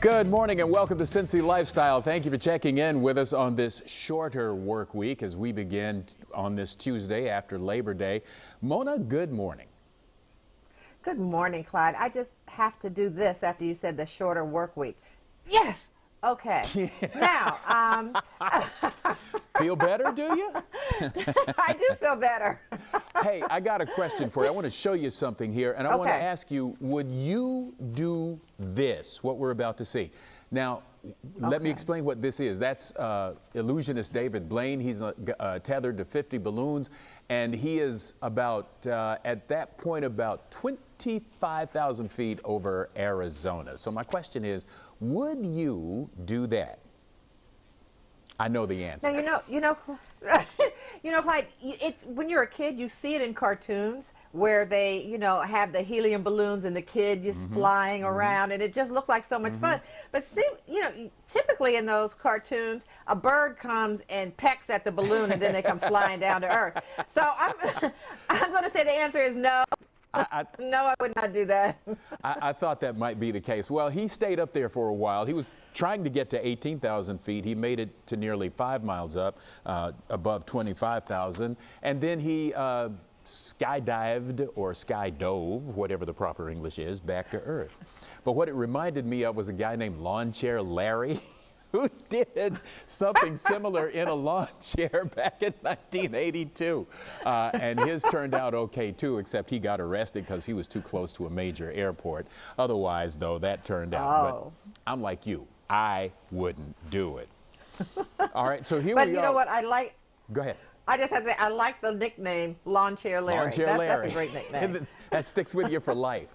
Good morning and welcome to Cincy Lifestyle. Thank you for checking in with us on this shorter work week as we begin on this Tuesday after Labor Day. Mona, good morning. Good morning, Clyde. I just have to do this after you said the shorter work week. Yes. Okay. Now, feel better, do you? I do feel better. Hey, I got a question for you. I want to show you something here, and I want to ask you, would you do this, what we're about to see? Now, let me explain what this is. That's illusionist David Blaine. He's tethered to 50 balloons, and he is about, at that point, about 25,000 feet over Arizona. So my question is, would you do that? I know the answer. Now, Clyde, when you're a kid, you see it in cartoons where they, have the helium balloons and the kid just flying around, and it just looked like so much fun. But see, typically in those cartoons, a bird comes and pecks at the balloon, and then they come flying down to earth. So I'm going to say the answer is no. No, I would not do that. I thought that might be the case. Well, he stayed up there for a while. He was trying to get to 18,000 feet. He made it to nearly 5 miles up, above 25,000. And then he skydived or skydove, whatever the proper English is, back to Earth. But what it reminded me of was a guy named Lawn Chair Larry, who did something similar in a lawn chair back in 1982. And his turned out okay, too, except he got arrested because he was too close to a major airport. Otherwise, though, that turned out. But I'm like you. I wouldn't do it. All right, so here we are. But you know what I like? Go ahead. I just have to say, I like the nickname Lawn Chair Larry. Lawn Chair Larry. That's a great nickname. That sticks with you for life.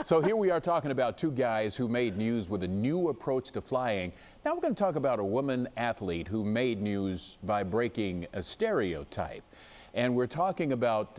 So here we are talking about two guys who made news with a new approach to flying. Now we're going to talk about a woman athlete who made news by breaking a stereotype. And we're talking about,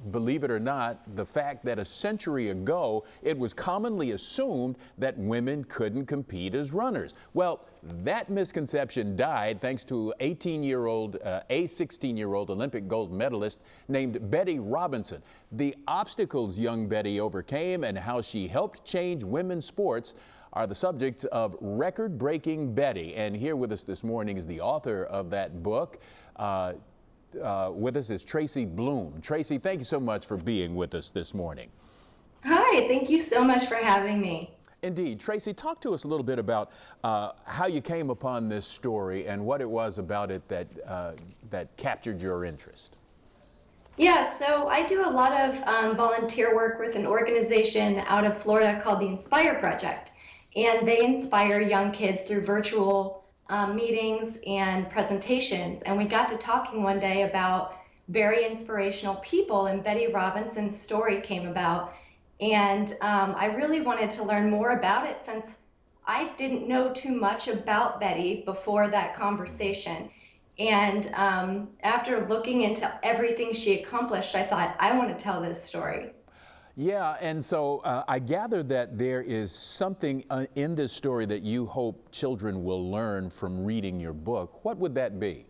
believe it or not, the fact that a century ago, it was commonly assumed that women couldn't compete as runners. Well, that misconception died thanks to a 16-year-old Olympic gold medalist named Betty Robinson. The obstacles young Betty overcame and how she helped change women's sports are the subject of Record-Breaking Betty. And here with us this morning is the author of that book. With us is Tracy Bloom. Tracy, thank you so much for being with us this morning. Hi, thank you so much for having me. Indeed. Tracy, talk to us a little bit about how you came upon this story and what it was about it that captured your interest. Yeah, so I do a lot of volunteer work with an organization out of Florida called the Inspire Project, and they inspire young kids through virtual meetings and presentations. And we got to talking one day about very inspirational people, and Betty Robinson's story came about. And I really wanted to learn more about it since I didn't know too much about Betty before that conversation. And after looking into everything she accomplished, I thought, I want to tell this story. Yeah, and so I gather that there is something in this story that you hope children will learn from reading your book. What would that be?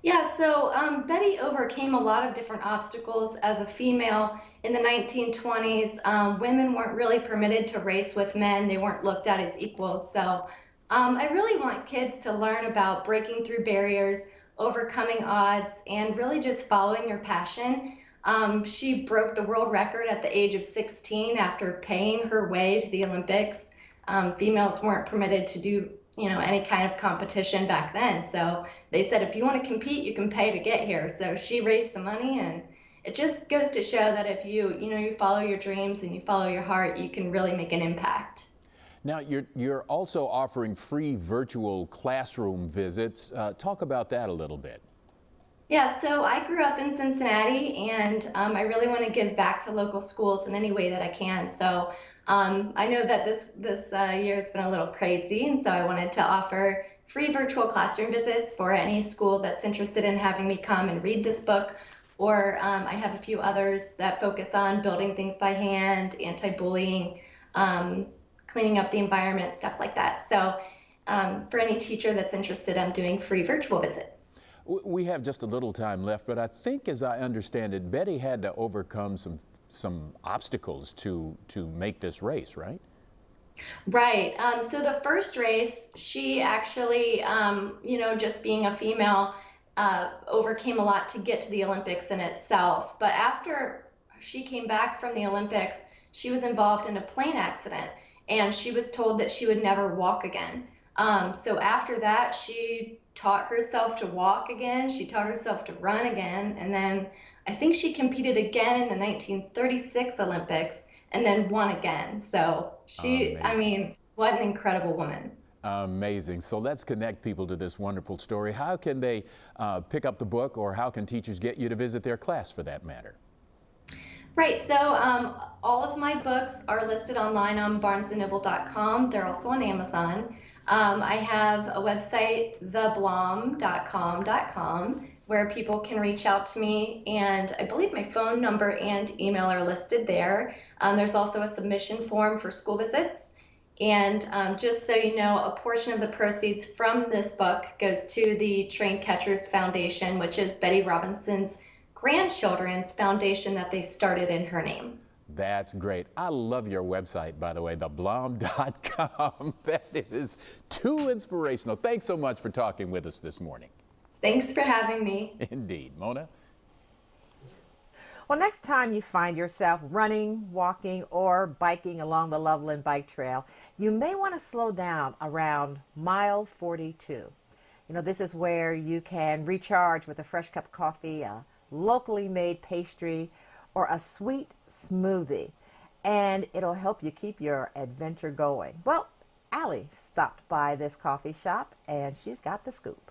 Yeah, so Betty overcame a lot of different obstacles as a female. In the 1920s, women weren't really permitted to race with men. They weren't looked at as equals. So I really want kids to learn about breaking through barriers, overcoming odds, and really just following your passion. She broke the world record at the age of 16 after paying her way to the Olympics. Females weren't permitted to do, any kind of competition back then. So they said, if you want to compete, you can pay to get here. So she raised the money, and it just goes to show that if you follow your dreams and you follow your heart, you can really make an impact. Now, you're also offering free virtual classroom visits. Talk about that a little bit. Yeah, so I grew up in Cincinnati, and I really want to give back to local schools in any way that I can. So I know that this year has been a little crazy, and so I wanted to offer free virtual classroom visits for any school that's interested in having me come and read this book. Or I have a few others that focus on building things by hand, anti-bullying, cleaning up the environment, stuff like that. So for any teacher that's interested, I'm doing free virtual visits. We have just a little time left, but I think, as I understand it, Betty had to overcome some obstacles to make this race, right? Right. So the first race, she actually, just being a female, overcame a lot to get to the Olympics in itself. But after she came back from the Olympics, she was involved in a plane accident and she was told that she would never walk again. So after that, she taught herself to walk again. She taught herself to run again. And then I think she competed again in the 1936 Olympics and then won again. So I Amazing. mean, what an incredible woman. Amazing. So let's connect people to this wonderful story. How can they pick up the book, or how can teachers get you to visit their class for that matter? Right, so all of my books are listed online on barnesandnoble.com. They're also on Amazon. I have a website, theblom.com, where people can reach out to me, and I believe my phone number and email are listed there. There's also a submission form for school visits. And just so you know, a portion of the proceeds from this book goes to the Trained Catchers Foundation, which is Betty Robinson's grandchildren's foundation that they started in her name. That's great. I love your website, by the way, theblom.com. That is too inspirational. Thanks so much for talking with us this morning. Thanks for having me. Indeed. Mona? Well, next time you find yourself running, walking, or biking along the Loveland Bike Trail, you may want to slow down around mile 42. You know, this is where you can recharge with a fresh cup of coffee, a locally made pastry, or a sweet smoothie, and it'll help you keep your adventure going. Well, Allie stopped by this coffee shop, and she's got the scoop.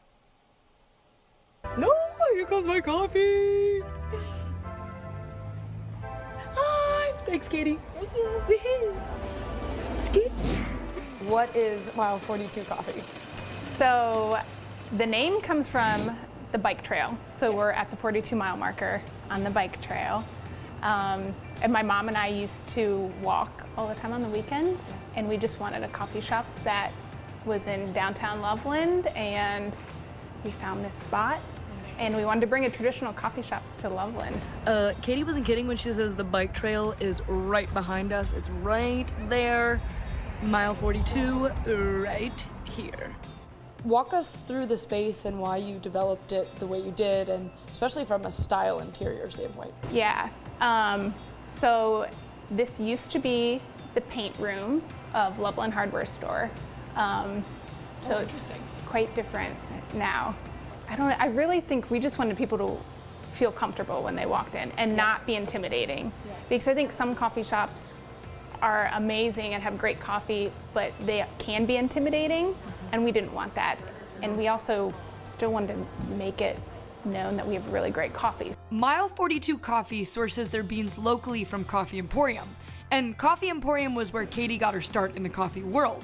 No, here comes my coffee. Hi. Thanks, Katie. Thank you. Ski. What is mile 42 coffee? So the name comes from the bike trail. So we're at the 42 mile marker on the bike trail. And my mom and I used to walk all the time on the weekends, and we just wanted a coffee shop that was in downtown Loveland, and we found this spot, and we wanted to bring a traditional coffee shop to Loveland. Katie wasn't kidding when she says the bike trail is right behind us. It's right there. Mile 42, right here. Walk us through the space and why you developed it the way you did, and especially from a style interior standpoint. Yeah, so this used to be the paint room of Loveland Hardware Store. So it's quite different now. I really think we just wanted people to feel comfortable when they walked in and not be intimidating. Because I think some coffee shops are amazing and have great coffee, but they can be intimidating, and we didn't want that. And we also still wanted to make it known that we have really great coffees. Mile 42 Coffee sources their beans locally from Coffee Emporium, and Coffee Emporium was where Katie got her start in the coffee world.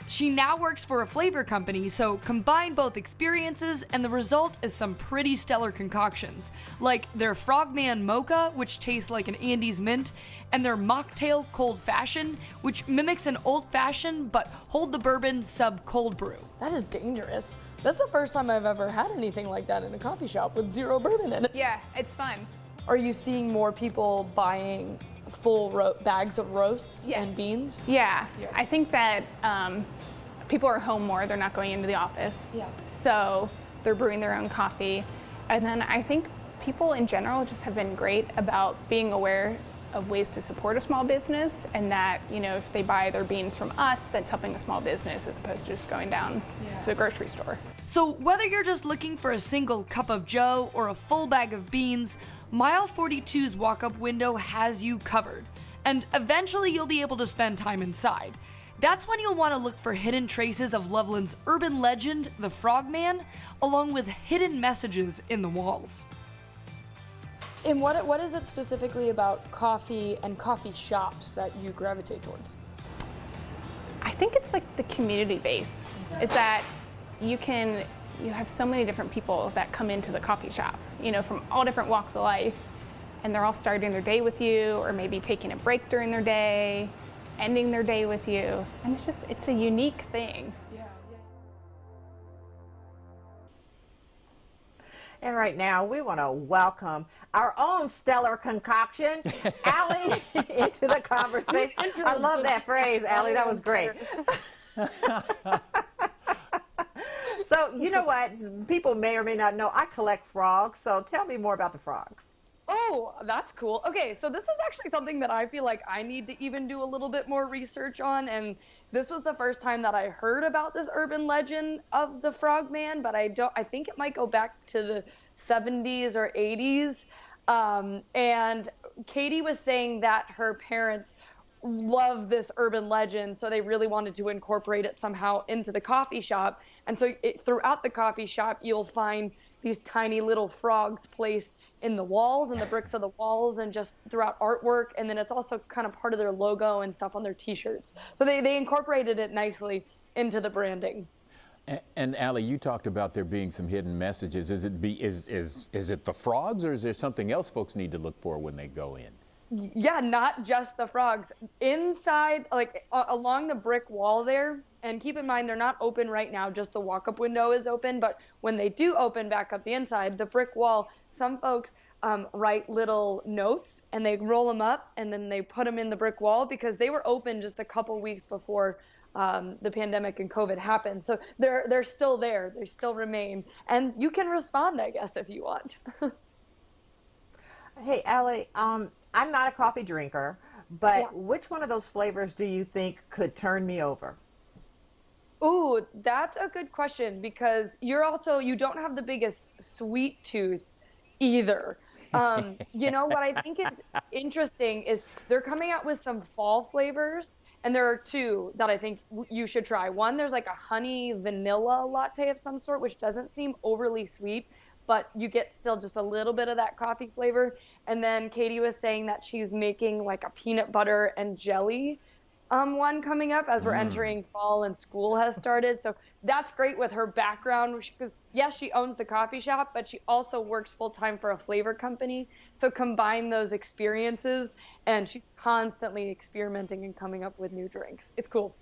She now works for a flavor company, so combine both experiences and the result is some pretty stellar concoctions, like their Frogman Mocha, which tastes like an Andes mint, and their Mocktail Cold Fashion, which mimics an old fashioned but hold the bourbon sub cold brew. That is dangerous. That's the first time I've ever had anything like that in a coffee shop with zero bourbon in it. Yeah, it's fun. Are you seeing more people buying full bags of roasts and beans? Yeah, I think that people are home more. They're not going into the office. Yeah. So they're brewing their own coffee. And then I think people in general just have been great about being aware of ways to support a small business, and that, you know, if they buy their beans from us, that's helping a small business as opposed to just going down to the grocery store. So whether you're just looking for a single cup of joe or a full bag of beans, Mile 42's walk-up window has you covered. And eventually you'll be able to spend time inside. That's when you'll want to look for hidden traces of Loveland's urban legend, the Frogman, along with hidden messages in the walls. And what is it specifically about coffee and coffee shops that you gravitate towards? I think it's like the community base, is that you have so many different people that come into the coffee shop, you know, from all different walks of life, and they're all starting their day with you, or maybe taking a break during their day, ending their day with you, and it's a unique thing. And right now, we want to welcome our own stellar concoction, Allie, into the conversation. I love that phrase, Allie. That was great. So, you know what? People may or may not know I collect frogs. So tell me more about the frogs. Oh, that's cool. Okay, so this is actually something that I feel like I need to even do a little bit more research on. And this was the first time that I heard about this urban legend of the frogman, but I think it might go back to the 70s or 80s. And Katie was saying that her parents love this urban legend, so they really wanted to incorporate it somehow into the coffee shop. And so throughout the coffee shop, you'll find these tiny little frogs placed in the walls and the bricks of the walls and just throughout artwork. And then it's also kind of part of their logo and stuff on their t-shirts. So they incorporated it nicely into the branding. And Allie, you talked about there being some hidden messages. Is it the frogs, or is there something else folks need to look for when they go in? Yeah, not just the frogs. Inside, like along the brick wall there, and keep in mind they're not open right now, just the walk-up window is open, but when they do open back up the inside, the brick wall, some folks write little notes and they roll them up and then they put them in the brick wall because they were open just a couple weeks before the pandemic and COVID happened. So they're still there, they still remain, and you can respond, I guess, if you want. Hey, Allie, I'm not a coffee drinker, but Yeah. which one of those flavors do you think could turn me over? Ooh, that's a good question because you don't have the biggest sweet tooth either. You know, what I think is interesting is they're coming out with some fall flavors, and there are two that I think you should try. One, there's like a honey vanilla latte of some sort, which doesn't seem overly sweet, but you get still just a little bit of that coffee flavor. And then Katie was saying that she's making like a peanut butter and jelly one coming up as we're entering fall and school has started. So that's great with her background. Yes, she owns the coffee shop, but she also works full time for a flavor company. So combine those experiences, and she's constantly experimenting and coming up with new drinks. It's cool.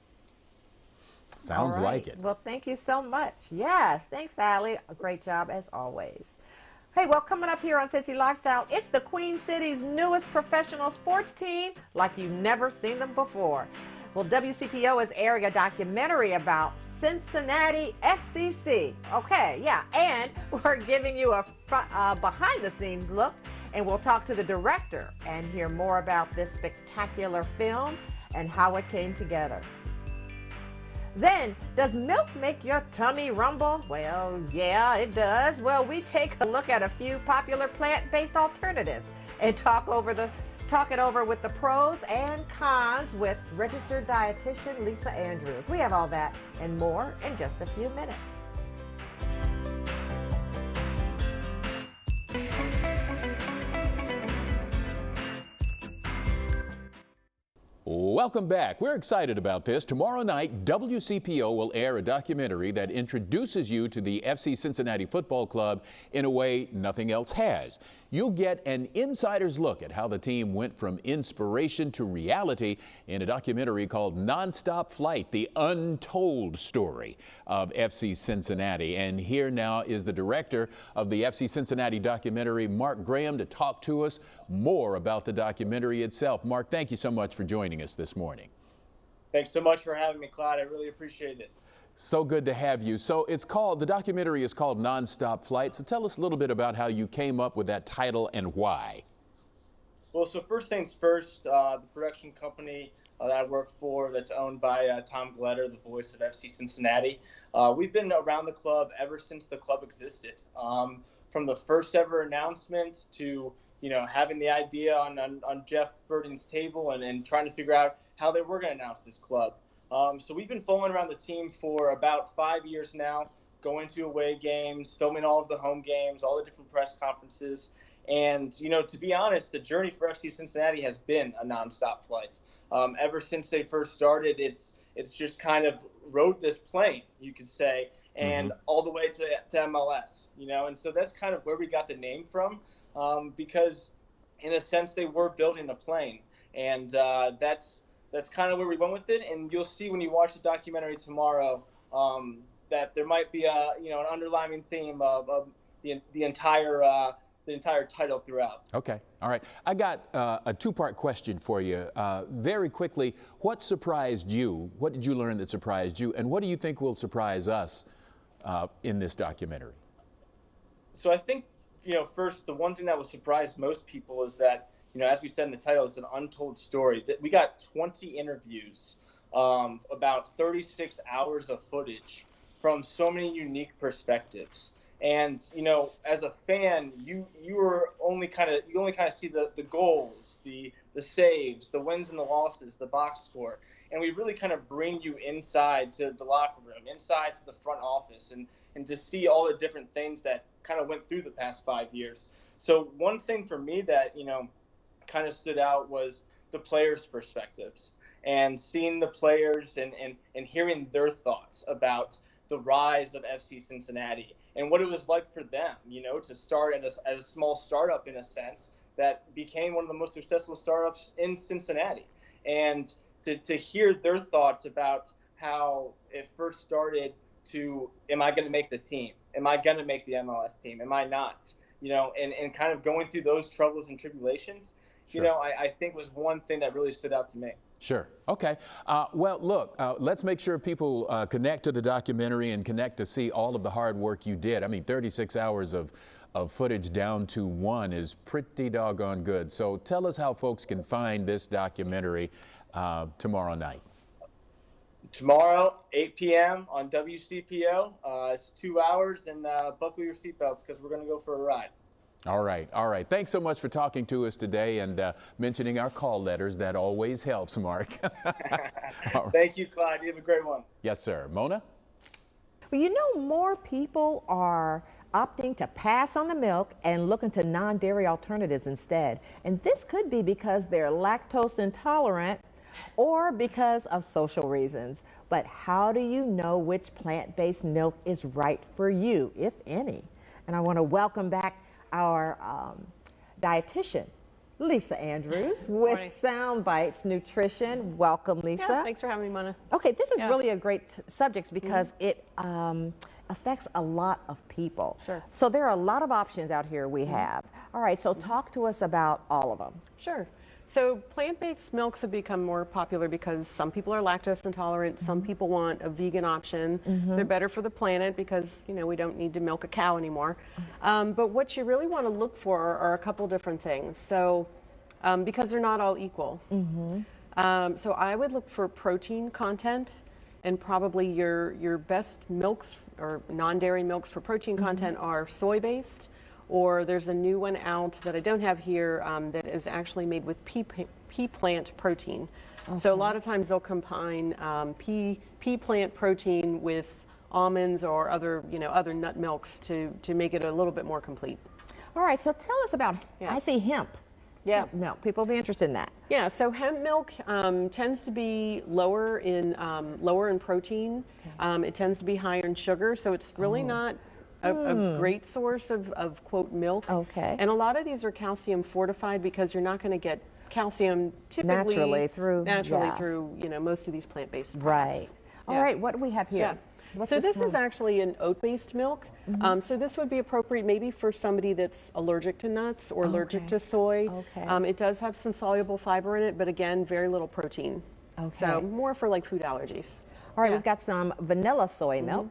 Sounds All right. like it. Well, thank you so much. Yes, thanks, Allie. A great job as always. Hey, well, coming up here on Cincy Lifestyle, it's the Queen City's newest professional sports team, like you've never seen them before. Well, WCPO is airing a documentary about Cincinnati FCC. Okay, yeah, and we're giving you a behind-the-scenes look, and we'll talk to the director and hear more about this spectacular film and how it came together. Then, does milk make your tummy rumble? Well, yeah, it does. Well, we take a look at a few popular plant-based alternatives and talk it over with the pros and cons with registered dietitian Lisa Andrews. We have all that and more in just a few minutes. Welcome back. We're excited about this. Tomorrow night, WCPO will air a documentary that introduces you to the FC Cincinnati Football Club in a way nothing else has. You'll get an insider's look at how the team went from inspiration to reality in a documentary called Nonstop Flight, the Untold story of FC Cincinnati. And here now is the director of the FC Cincinnati documentary, Mark Graham, to talk to us more about the documentary itself. Mark, thank you so much for joining us this morning. Thanks so much for having me, Clyde. I really appreciate it. So good to have you. So the documentary is called Nonstop Flight. So tell us a little bit about how you came up with that title and why. Well, so first things first, the production company that I work for that's owned by Tom Gletter, the voice of FC Cincinnati. We've been around the club ever since the club existed. From the first ever announcement to having the idea on Jeff Burton's table and trying to figure out how they were going to announce this club. So we've been following around the team for about 5 years now, going to away games, filming all of the home games, all the different press conferences. And, to be honest, the journey for FC Cincinnati has been a nonstop flight. Ever since they first started, it's just kind of rode this plane, you could say, and all the way to MLS, and so that's kind of where we got the name from, because in a sense they were building a plane, and that's kind of where we went with it. And you'll see when you watch the documentary tomorrow that there might be an underlying theme of the entire title throughout. Okay, all right. I got a two-part question for you. Very quickly, what surprised you? What did you learn that surprised you? And what do you think will surprise us in this documentary? So I think, first, the one thing that will surprise most people is that, as we said in the title, it's an untold story. We got 20 interviews, about 36 hours of footage from so many unique perspectives. And, as a fan, you only kind of see the goals, the saves, the wins and the losses, the box score. And we really kind of bring you inside to the locker room, inside to the front office, and to see all the different things that kind of went through the past 5 years. So one thing for me that, kind of stood out was the players' perspectives, and seeing the players and hearing their thoughts about the rise of FC Cincinnati and what it was like for them, to start at a small startup, in a sense, that became one of the most successful startups in Cincinnati. And to hear their thoughts about how it first started to, am I going to make the team? Am I going to make the MLS team? Am I not? And kind of going through those troubles and tribulations, Sure. I think was one thing that really stood out to me. Sure. Okay. Well, look, let's make sure people connect to the documentary and connect to see all of the hard work you did. I mean, 36 hours of footage down to one is pretty doggone good. So tell us how folks can find this documentary tomorrow night. Tomorrow, 8 p.m. on WCPO. It's 2 hours, and buckle your seatbelts because we're going to go for a ride. All right. All right. Thanks so much for talking to us today and mentioning our call letters. That always helps, Mark. Right. Thank you, Clyde. You have a great one. Yes, sir. Mona? Well, more people are opting to pass on the milk and looking to non-dairy alternatives instead. And this could be because they're lactose intolerant or because of social reasons. But how do you know which plant-based milk is right for you, if any? And I want to welcome back our dietitian, Lisa Andrews, with Sound Bites Nutrition. Welcome, Lisa. Yeah, thanks for having me, Mona. Okay, this is really a great subject because it affects a lot of people. Sure. So there are a lot of options out here we have. All right, so talk to us about all of them. Sure. So plant-based milks have become more popular because some people are lactose intolerant, some people want a vegan option. They're better for the planet because, we don't need to milk a cow anymore. But what you really want to look for are a couple different things. So, because they're not all equal. So I would look for protein content, and probably your best milks or non-dairy milks for protein content are soy-based. Or there's a new one out that I don't have here that is actually made with pea plant protein. Okay. So a lot of times they'll combine pea plant protein with almonds or other nut milks to make it a little bit more complete. All right, so tell us about, I see hemp. Yeah. Milk. People will be interested in that. Yeah, so hemp milk tends to be lower in protein. It tends to be higher in sugar, so it's really not a great source of quote milk. Okay. And a lot of these are calcium fortified because you're not going to get calcium typically naturally through most of these plant-based products. Right. All right, what do we have here? Yeah. So this is actually an oat-based milk. So this would be appropriate maybe for somebody that's allergic to nuts or allergic to soy. Okay. It does have some soluble fiber in it, but again, very little protein. Okay. So more for like food allergies. All right, we've got some vanilla soy milk.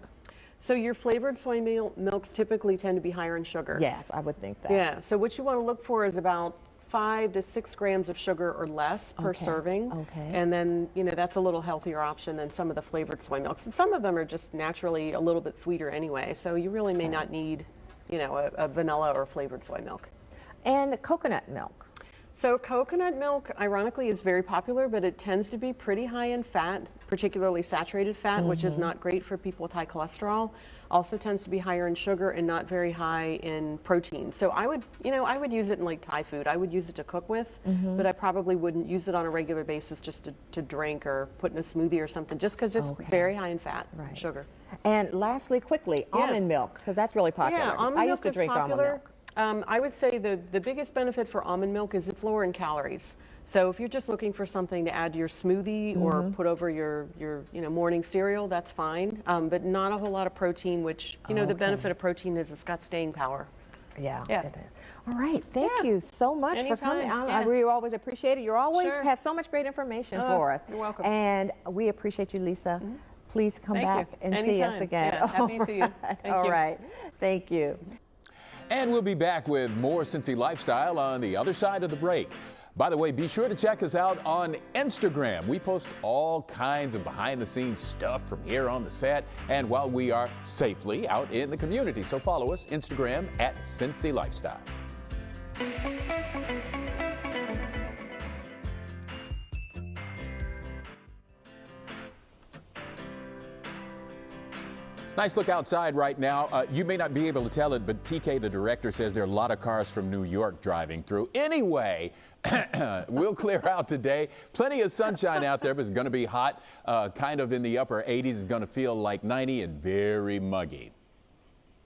So your flavored soy milks typically tend to be higher in sugar. Yes, I would think that. Yeah, so what you want to look for is about 5 to 6 grams of sugar or less per serving. Okay. And then, that's a little healthier option than some of the flavored soy milks. And some of them are just naturally a little bit sweeter anyway, so you really may not need, a vanilla or flavored soy milk. And coconut milk. So coconut milk, ironically, is very popular, but it tends to be pretty high in fat, particularly saturated fat, which is not great for people with high cholesterol. Also tends to be higher in sugar and not very high in protein. So I would use it in like Thai food. I would use it to cook with, but I probably wouldn't use it on a regular basis just to drink or put in a smoothie or something, just because it's very high in fat and sugar. And lastly, quickly, almond milk, because that's really popular. Yeah, almond I milk used to is drink popular. almond milk. I would say the biggest benefit for almond milk is it's lower in calories. So if you're just looking for something to add to your smoothie or put over your morning cereal, that's fine. But not a whole lot of protein, which, the benefit of protein is it's got staying power. Yeah. Yeah. All right. Thank you so much for coming. Anytime. I really always appreciate it. You always Sure. have so much great information for us. You're welcome. And we appreciate you, Lisa. Please come Thank back you. and see us Anytime. again. Yeah, happy to see you. Thank All you. right. Thank you. And we'll be back with more Cincy Lifestyle on the other side of the break. By the way, be sure to check us out on Instagram. We post all kinds of behind-the-scenes stuff from here on the set and while we are safely out in the community. So follow us, Instagram at Cincy Lifestyle. Nice look outside right now. You may not be able to tell it, but PK, the director, says there are a lot of cars from New York driving through. Anyway, we'll clear out today. Plenty of sunshine out there, but it's going to be hot, kind of in the upper 80s. It's going to feel like 90 and very muggy.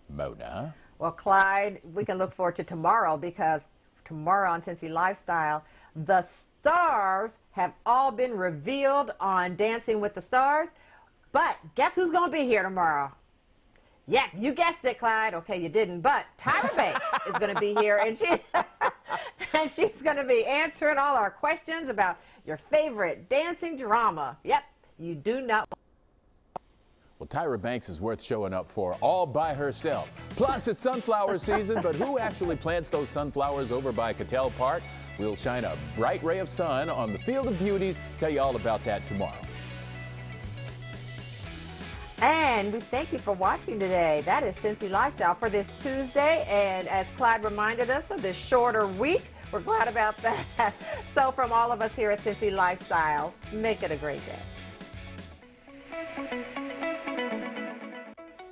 Mona? Well, Clyde, we can look forward to tomorrow because tomorrow on Cincy Lifestyle, the stars have all been revealed on Dancing with the Stars. But guess who's going to be here tomorrow? Yeah, you guessed it, Clyde. Okay, you didn't, but Tyra Banks is going to be here, and she's going to be answering all our questions about your favorite dancing drama. Yep, you do not. Well, Tyra Banks is worth showing up for all by herself. Plus, it's sunflower season, but who actually plants those sunflowers over by Cattell Park? We'll shine a bright ray of sun on the Field of Beauties. Tell you all about that tomorrow. And we thank you for watching today. That is Cincy Lifestyle for this Tuesday. And as Clyde reminded us of this shorter week, we're glad about that. So from all of us here at Cincy Lifestyle, make it a great day.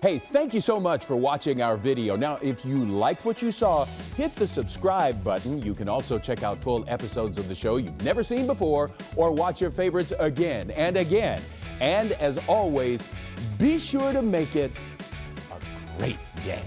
Hey, thank you so much for watching our video. Now, if you liked what you saw, hit the subscribe button. You can also check out full episodes of the show you've never seen before or watch your favorites again and again. And as always, be sure to make it a great day.